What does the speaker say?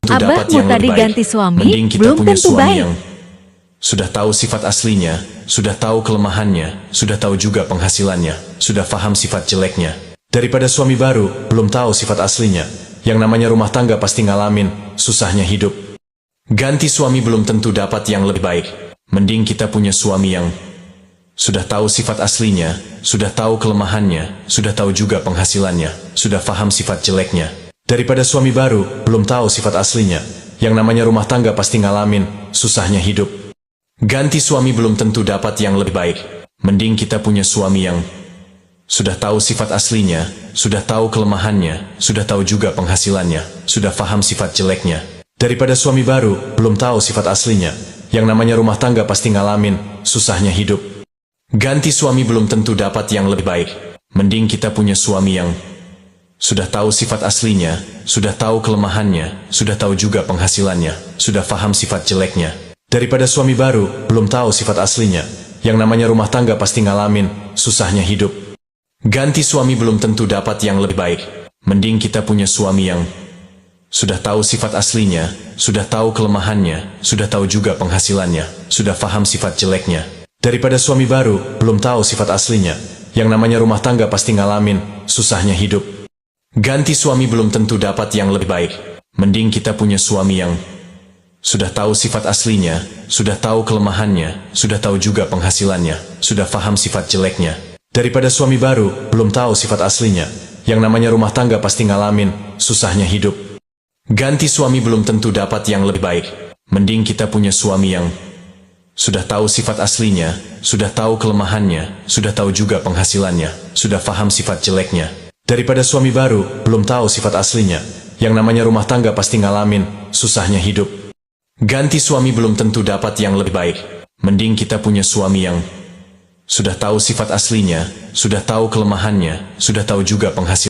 dapat Abahmu yang tadi lebih baik. ganti suami, Mending kita belum punya tentu suami baik. yang sudah tahu sifat aslinya, sudah tahu kelemahannya, sudah tahu juga penghasilannya, sudah paham sifat jeleknya. Daripada suami baru, belum tahu sifat aslinya. Yang namanya rumah tangga pasti ngalamin susahnya hidup. Ganti suami belum tentu dapat yang lebih baik. Mending kita punya suami yang sudah tahu sifat aslinya, sudah tahu kelemahannya, sudah tahu juga penghasilannya, sudah paham sifat jeleknya. Daripada suami baru, belum tahu sifat aslinya. Yang namanya rumah tangga pasti ngalamin susahnya hidup. Ganti suami belum tentu dapat yang lebih baik. Mending kita punya suami yang sudah tahu sifat aslinya, sudah tahu kelemahannya, sudah tahu juga penghasilannya, sudah paham sifat jeleknya. Daripada suami baru, belum tahu sifat aslinya. Yang namanya rumah tangga pasti ngalamin susahnya hidup. Ganti suami belum tentu dapat yang lebih baik. Mending kita punya suami yang sudah tahu sifat aslinya, sudah tahu kelemahannya, sudah tahu juga penghasilannya, sudah paham sifat jeleknya. Daripada suami baru, belum tahu sifat aslinya. Yang namanya rumah tangga pasti ngalamin susahnya hidup. Ganti suami belum tentu dapat yang lebih baik. Mending kita punya suami yang sudah tahu sifat aslinya, sudah tahu kelemahannya, sudah tahu juga penghasilannya, sudah paham sifat jeleknya. Daripada suami baru, belum tahu sifat aslinya. Yang namanya rumah tangga pasti ngalamin susahnya hidup. Ganti suami belum tentu dapat yang lebih baik. Mending kita punya suami yang sudah tahu sifat aslinya, sudah tahu kelemahannya, sudah tahu juga penghasilannya, sudah paham sifat jeleknya. Daripada suami baru, belum tahu sifat aslinya. Yang namanya rumah tangga pasti ngalamin susahnya hidup. Ganti suami belum tentu dapat yang lebih baik. Mending kita punya suami yang sudah tahu sifat aslinya, sudah tahu kelemahannya, sudah tahu juga penghasilannya, sudah paham sifat jeleknya. Daripada suami baru, belum tahu sifat aslinya. Yang namanya rumah tangga pasti ngalamin susahnya hidup. Ganti suami belum tentu dapat yang lebih baik. Mending kita punya suami yang sudah tahu sifat aslinya, sudah tahu kelemahannya, sudah tahu juga penghasilannya.